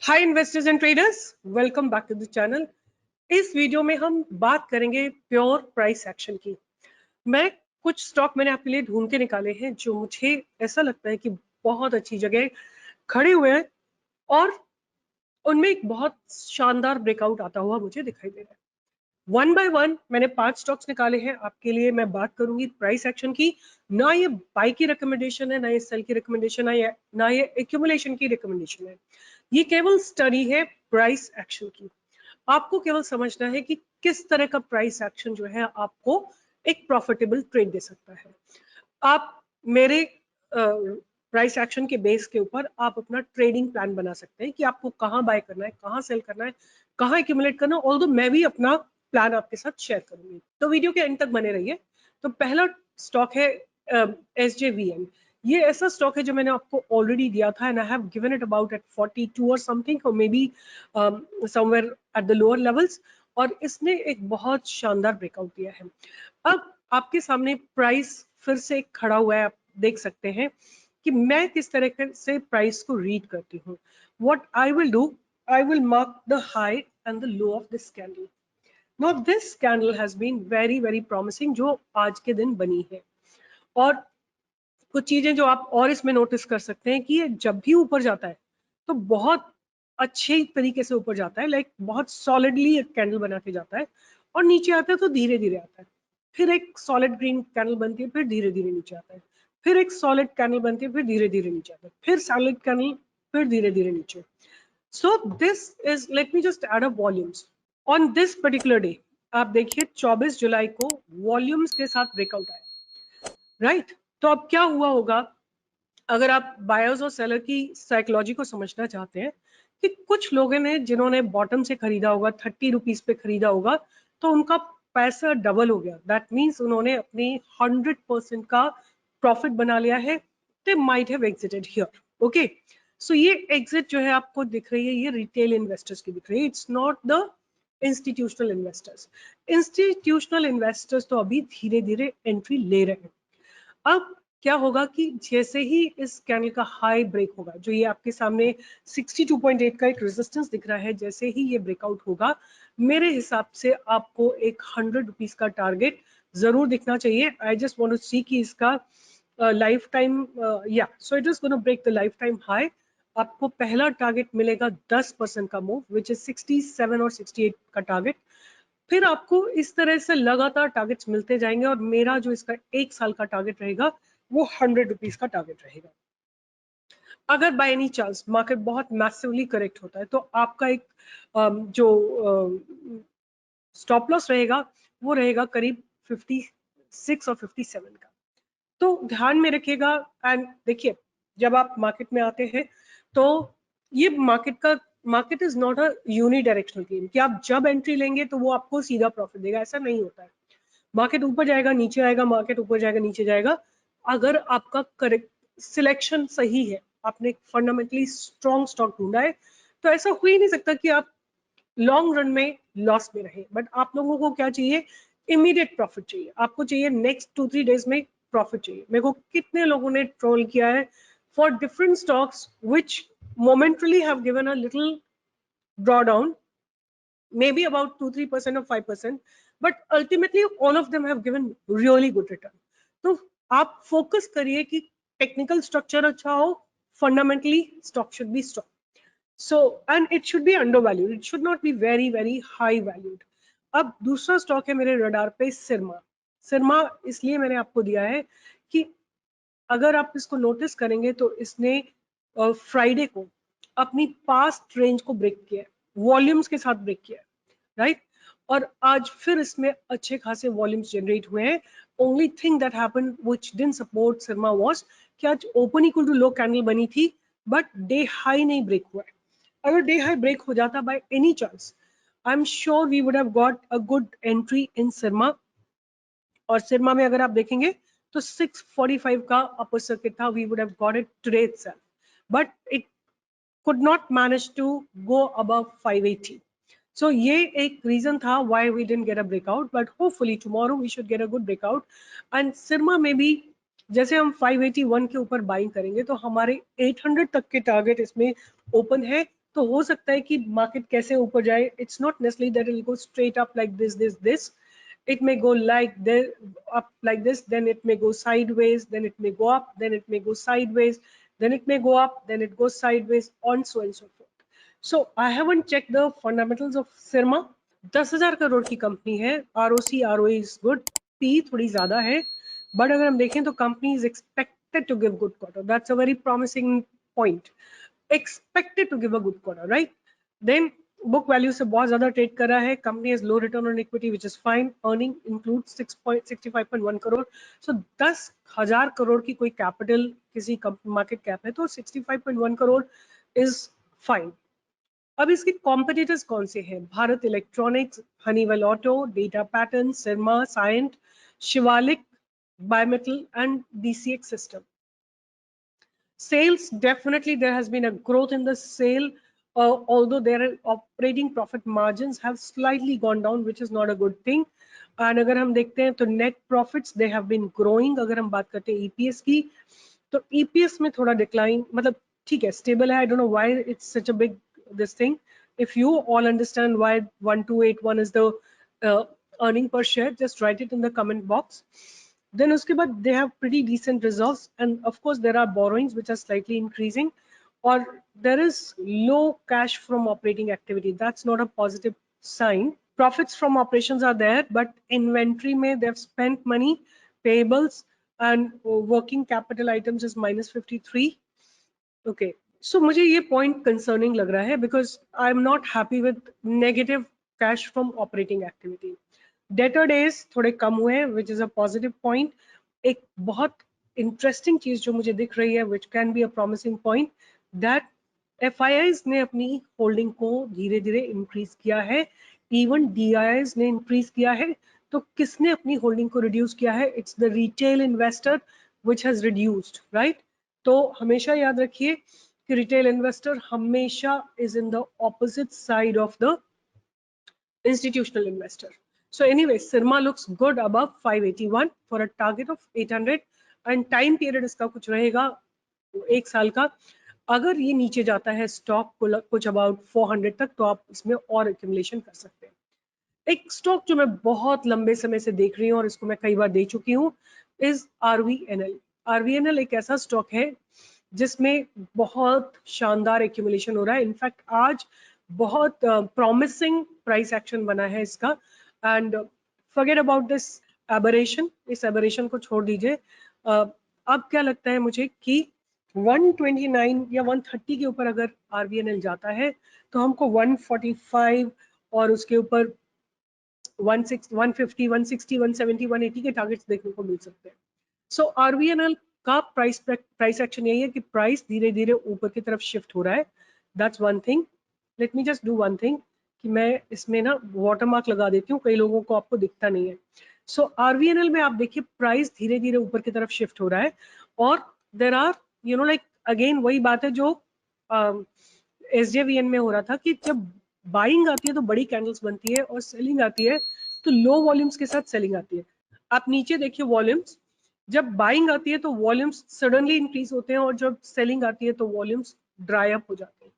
Hi investors and traders, welcome back to the channel. इस video में हम बात करेंगे प्योर प्राइस एक्शन की। मैं कुछ स्टॉक मैंने आपके लिए ढूंढ के निकाले हैं जो मुझे ऐसा लगता है कि बहुत अच्छी जगह खड़े हुए हैं और उनमें एक बहुत शानदार ब्रेकआउट आता हुआ मुझे दिखाई दे रहा है। वन बाय वन मैंने 5 स्टॉक्स निकाले हैं आपके लिए। मैं बात करूंगी प्राइस एक्शन की। ना ये बाई की रिकमेंडेशन है, ना ये सेल की रिकमेंडेशन है, ना ये एक्यूमुलेशन की रिकमेंडेशन है। ये केवल स्टडी है प्राइस एक्शन की। आपको केवल समझना है कि किस तरह का प्राइस एक्शन जो है आपको एक प्रॉफिटेबल ट्रेड दे सकता है। आप मेरे प्राइस एक्शन के बेस के ऊपर आप अपना ट्रेडिंग प्लान बना सकते हैं कि आपको कहाँ बाय करना है, कहाँ सेल करना है, कहाँ एक्यूमुलेट करना है। ऑल्दो मैं भी अपना प्लान आपके साथ शेयर करूंगी, तो वीडियो के एंड तक बने रहिए। तो पहला स्टॉक है SJVN। ये ऐसा स्टॉक है जो मैंने आपको ऑलरेडी दिया था and I have given it about at 42 और समथिंग, और maybe somewhere at the lower levels, और इसने एक बहुत शानदार ब्रेकआउट दिया है। अब आपके सामने प्राइस फिर से खड़ा हुआ है। आप देख सकते हैं कि मैं किस तरह से प्राइस को रीड करती हूँ। What I will do, I will mark the high and the low of this candle. Now this candle has been very very promising जो आज के दिन बनी है। और कुछ चीजें जो आप और इसमें नोटिस कर सकते हैं कि ये जब भी ऊपर जाता है तो बहुत अच्छे तरीके से ऊपर जाता है, लाइक बहुत सॉलिडली एक कैंडल बना के जाता है, और नीचे आता है तो धीरे धीरे आता है। फिर एक सॉलिड ग्रीन कैंडल बनती है, फिर धीरे धीरे नीचे आता है। फिर एक सॉलिड कैंडल बनती है, फिर धीरे धीरे नीचे आता है। फिर सॉलिड कैंडल, फिर धीरे धीरे नीचे। So this is, let me just add up volumes on this particular day. आप देखिए 24 जुलाई को वॉल्यूम्स के साथ ब्रेकआउट आया, राइट? तो अब क्या हुआ होगा, अगर आप बायर्स और सेलर की साइकोलॉजी को समझना चाहते हैं, कि कुछ लोगों ने जिन्होंने बॉटम से खरीदा होगा, 30 रुपीज पे खरीदा होगा, तो उनका पैसा डबल हो गया। दैट मीन्स उन्होंने अपनी 100% का प्रॉफिट बना लिया है। They might have exited here. Okay, so ये एग्जिट जो है आपको दिख रही है, ये रिटेल इन्वेस्टर्स की दिख रही है। It's not the institutional investors. Institutional investors तो अभी धीरे धीरे एंट्री ले रहे हैं। अब क्या होगा कि जैसे ही इस कैंडल का हाई ब्रेक होगा, जो ये आपके सामने 62.8 का एक रेजिस्टेंस दिख रहा है, जैसे ही ये ब्रेकआउट होगा, मेरे हिसाब से आपको एक 100 रुपीज का टारगेट जरूर दिखना चाहिए। I just want to see कि इसका लाइफ टाइम, या so it is gonna break the lifetime high. आपको पहला टारगेट मिलेगा 10% का मूव, विच इज 67 और 68 का टारगेट। फिर आपको इस तरह से लगातार टारगेट्स मिलते जाएंगे, और मेरा जो इसका 1 साल का टारगेट रहेगा वो 100 रुपीज का टारगेट रहेगा। अगर बाय एनी चांस मार्केट बहुत मैसिवली करेक्ट होता है तो आपका एक जो स्टॉप लॉस रहेगा वो रहेगा करीब 56 और 57 का। तो ध्यान में रखिएगा। एंड देखिए, जब आप मार्केट में आते हैं तो ये market is not a unidirectional game कि आप जब एंट्री लेंगे तो वो आपको सीधा प्रॉफिट देगा, ऐसा नहीं होता है। मार्केट ऊपर जाएगा, नीचे आएगा, मार्केट ऊपर जाएगा, नीचे जाएगा। अगर आपका करेक्ट सिलेक्शन सही है, आपने फंडामेंटली स्ट्रॉन्ग स्टॉक ढूंढा है, तो ऐसा हो ही नहीं सकता कि आप लॉन्ग रन में लॉस में रहे। बट आप लोगों को क्या चाहिए? इमीडिएट प्रॉफिट चाहिए। आपको चाहिए नेक्स्ट 2-3 डेज में प्रॉफिट चाहिए। मेरे को कितने लोगों ने ट्रोल किया है for different stocks which momentarily have given a little drawdown, maybe about 2-3% or 5%, but ultimately all of them have given really good return. तो आप फोकस करिए कि टेक्निकल स्ट्रक्चर अच्छा हो, fundamentally stock should be strong. So, and it should be undervalued. It should not be very, very high valued. अब दूसरा stock है मेरे रडार पे, सिरमा। सिरमा इसलिए मैंने आपको दिया है कि अगर आप इसको नोटिस करेंगे तो इसने फ्राइडे को अपनी पास्ट रेंज को ब्रेक किया है, वॉल्यूम्स के साथ ब्रेक किया है, राइट? और आज फिर इसमें अच्छे खासे वॉल्यूम्स जनरेट हुए हैं। Only thing that happened which didn't support Syrma was कि आज open equal to low candle बनी थी, बट डे हाई नहीं ब्रेक हुआ है। अगर डे हाई ब्रेक हो जाता by any chance, I am sure we would have got a good entry in Syrma. और सिरमा में अगर आप देखेंगे तो 645 का अपर सर्किट था, we would have got it today itself, but it could not manage to go above 580. So ये एक reason था why we didn't get a breakout, but hopefully tomorrow we should get a good breakout. And सिरमा में भी जैसे हम 581 के ऊपर buying करेंगे तो हमारे 800 तक के टारगेट इसमें ओपन है। तो हो सकता है कि मार्केट कैसे ऊपर जाए, it's not necessary that it will go straight up like this. It may go like this, up like this, then it may go sideways, then it may go up, then it may go sideways, then it may go up, then it goes sideways, on so and so forth. So I haven't checked the fundamentals of Sirma. 10,000 crore की company है, ROC ROE is good, P थोड़ी ज्यादा है, but अगर हम देखें तो company is expected to give good quarter. That's a very promising point. Expected to give a good quarter, right? Then book value से बहुत ज्यादा ट्रेड कर रहा है, company has low return on equity which is fine, earning include 65.1 crore. So 10,000 crore की कोई capital किसी market cap है तो 65.1 करोड़ इज फाइन. अब इसके कॉम्पिटिटर्स कौन से हैं? Bharat Electronics, Honeywell Auto, Data Pattern, Syrma, Cyient, Shivalik, Bimetal and DCX system. Sales, definitely there has been a growth in the sale, although their operating profit margins have slightly gone down, which is not a good thing. And अगर हम देखते हैं तो net profits they have been growing. अगर हम बात करते हैं EPS की, तो EPS में थोड़ा decline, मतलब ठीक है, stable है. I don't know why it's such a big this thing. If you all understand why 1281 is the earning per share, just write it in the comment box. Then उसके बाद they have pretty decent reserves, and of course there are borrowings which are slightly increasing, or there is low cash from operating activity. That's not a positive sign. Profits from operations are there, but inventory may they have spent money, payables and working capital items is -53. Okay, so मुझे ये point concerning लग रहा है because I'm not happy with negative cash from operating activity. Debtor days थोड़े कम हुए हैं which is a positive point. एक बहुत इंटरेस्टिंग चीज जो मुझे दिख रही है which can be a promising point, that FIIs ने अपनी होल्डिंग को धीरे धीरे इंक्रीज किया है, इवन DIIs ने इंक्रीज किया है. तो किसने अपनी होल्डिंग को रिड्यूस किया है? It's the retail investor which has reduced, right? तो हमेशा याद रखिए कि रिटेल इन्वेस्टर हमेशा is in the opposite side of the institutional investor. So anyway, Sirma looks good above 581 for a target of 800 and time period इसका कुछ रहेगा 1 साल का. अगर ये नीचे जाता है स्टॉक को कुछ अबाउट 400 तक, तो आप इसमें और एक्यूमुलेशन कर सकते हैं. एक स्टॉक जो मैं बहुत लंबे समय से देख रही हूँ और इसको मैं कई बार दे चुकी हूँ इज RVNL. RVNL एक ऐसा स्टॉक है जिसमें बहुत शानदार एक्यूमुलेशन हो रहा है. इनफैक्ट आज बहुत प्रॉमिसिंग प्राइस एक्शन बना है इसका. And forget about this aberration, इस एबरेशन को छोड़ दीजिए. अब क्या लगता है मुझे कि 129 या 130 के ऊपर अगर RVNL जाता है तो हमको 145 और उसके ऊपर 150, 160, 170, 180 के टारगेट्स देखने को मिल सकते हैं. सो RVNL का प्राइस एक्शन यही है कि प्राइस धीरे धीरे ऊपर की तरफ शिफ्ट हो रहा है. That's one thing. Late me just do one thing कि मैं इसमें ना वाटरमार्क लगा देती हूँ, कई लोगों को आपको दिखता नहीं है. सो RVNL में आप देखिए प्राइस धीरे धीरे ऊपर की तरफ शिफ्ट हो रहा है, और देर आर लाइक अगेन वही बात है जो SJVN में हो रहा था कि जब बाइंग आती है तो बड़ी कैंडल्स बनती है और सेलिंग आती है तो लो वॉल्यूम्स के साथ सेलिंग आती है. आप नीचे देखिए वॉल्यूम्स, जब बाइंग आती है तो वॉल्यूम्स सडनली इंक्रीज होते हैं और जब सेलिंग आती है तो वॉल्यूम्स ड्राई अप हो जाते हैं.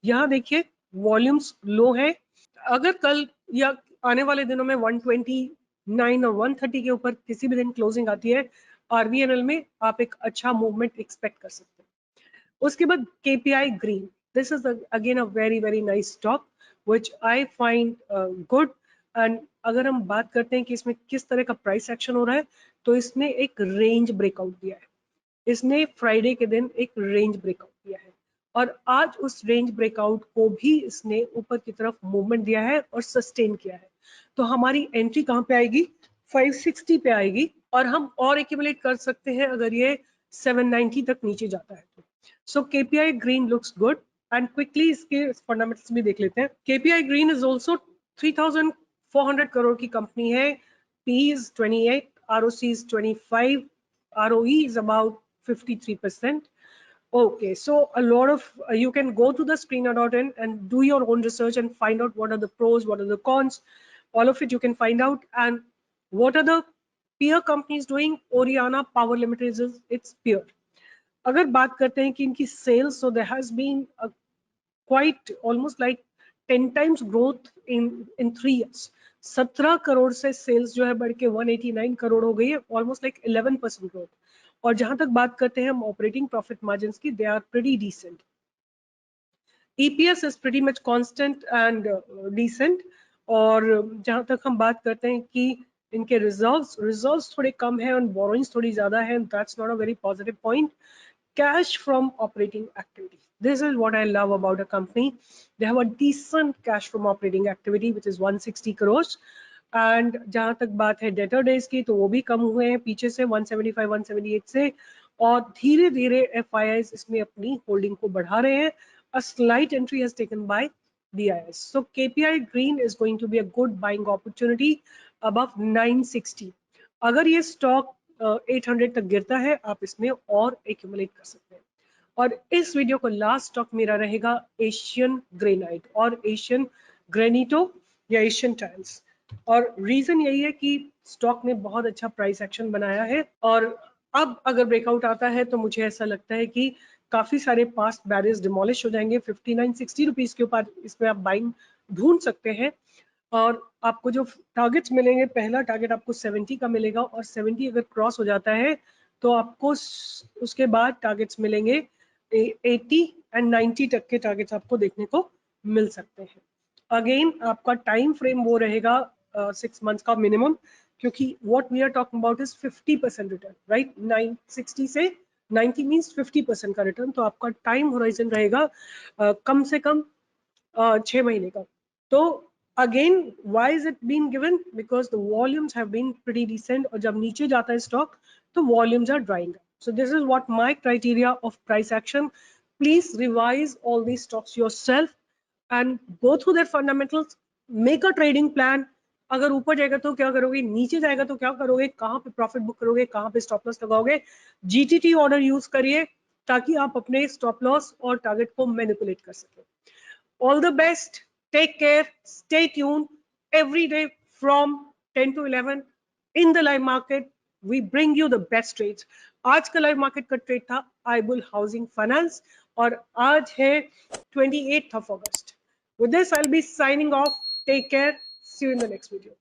यहाँ देखिए वॉल्यूम्स लो है. अगर कल या आने वाले दिनों में 129 और 130 के ऊपर किसी भी दिन क्लोजिंग आती है RVNL में, आप एक अच्छा मूवमेंट एक्सपेक्ट कर सकते हैं. उसके बाद KPI green, this is again a very nice stock which I find good. And अगर हम बात करते हैं कि इसमें किस तरह का प्राइस एक्शन हो रहा है, तो इसने एक रेंज ब्रेकआउट दिया है. इसने फ्राइडे के दिन एक रेंज ब्रेकआउट दिया है और आज उस रेंज ब्रेकआउट को भी इसने ऊपर की तरफ मूवमेंट दिया है और सस्टेन किया है. तो हमारी एंट्री कहाँ पे आएगी? 560 पे आएगी, और हम और एक्यूमुलेट कर सकते हैं अगर ये 790 तक नीचे जाता है तो. सो KPI green looks good. And quickly इसके फंडामेंटल्स भी देख लेते हैं. KPI green is also 3,400 crore की कंपनी है. P is 28, ROC is 25, ROE is about 53%. Okay, so a lot of you can go to the screener.in and do your own research and find out what are the pros, what are the cons. All of it you can find out. And what are the peer companies doing? Oriana Power Limited is its peer. अगर बात करते हैं कि इनकी sales, so there has been quite almost like 10 times growth in 3 years. 17 crore से sales जो है बढ़ के 189 करोड़ हो गई है, ऑलमोस्ट लाइक 11% ग्रोथ। और जहां तक बात करते हैं हम ऑपरेटिंग प्रॉफिट मार्जिन की, they are pretty decent. EPS is pretty much constant and decent। और जहां तक हम बात करते हैं कि इनके रिजर्व्स थोड़े कम है और बोरोइंग्स थोड़ी ज्यादा है, that's not a very positive point. Cash from operating activity, this is what I love about a company. They have a decent cash from operating activity which is 160 crores। And जहां तक बात है debtor days की, तो वो भी कम हुए हैं पीछे से 175 178 से। और धीरे धीरे FIIs इसमें अपनी होल्डिंग को बढ़ा रहे हैं। A slight entry has taken by DIS, so KPI Green is going to be a good buying opportunity above 960। अगर ये स्टॉक 800 तक गिरता है, आप इसमें और एक्यूमुलेट कर सकते हैं। और इस वीडियो को लास्ट स्टॉक मेरा रहेगा एशियन ग्रेनाइट और एशियन ग्रेनिटो या एशियन टाइल्स। और रीजन यही है कि स्टॉक ने बहुत अच्छा प्राइस एक्शन बनाया है, और अब अगर ब्रेकआउट आता है तो मुझे ऐसा लगता है कि काफी सारे पास्ट बैरियर्स डिमोलिश हो जाएंगे। 59-60 रुपीज के ऊपर इसमें आप बाइंग ढूंढ सकते हैं। और आपको जो टारगेट्स मिलेंगे, पहला टारगेट आपको 70 का मिलेगा, और 70 अगर क्रॉस हो जाता है तो आपको उसके बाद टारगेट्स मिलेंगे 80 एंड 90 तक के टारगेट्स आपको देखने को मिल सकते हैं। अगेन आपका टाइम फ्रेम वो रहेगा 6 मंथ्स का मिनिमम, क्योंकि what we are talking about is 50% return, right. 960 से 90 मीन्स 50% का रिटर्न, तो आपका टाइम होराइजन रहेगा कम से कम 6 महीने का। तो again, why is it being given? Because the volumes have been pretty decent, और जब नीचे जाता है स्टॉक तो volumes are drying up. So this is what my criteria of price action. Please revise all these stocks yourself and go through their fundamentals, make a trading plan। अगर ऊपर जाएगा तो क्या करोगे, नीचे जाएगा तो क्या करोगे, कहाँ पे प्रॉफिट बुक करोगे, कहाँ पे स्टॉप लॉस लगाओगे। GTT ऑर्डर यूज करिए ताकि आप अपने स्टॉप लॉस और टारगेट को मैनिपुलेट कर सकें। All the best. Take care. Stay tuned every day from 10 to 11 in the live market. We bring you the best trades. आज का लाइव मार्केट का ट्रेड था आईबुल हाउसिंग फाइनेंस, और आज है 28th of August. With this, I'll be signing off. Take care. See you in the next video.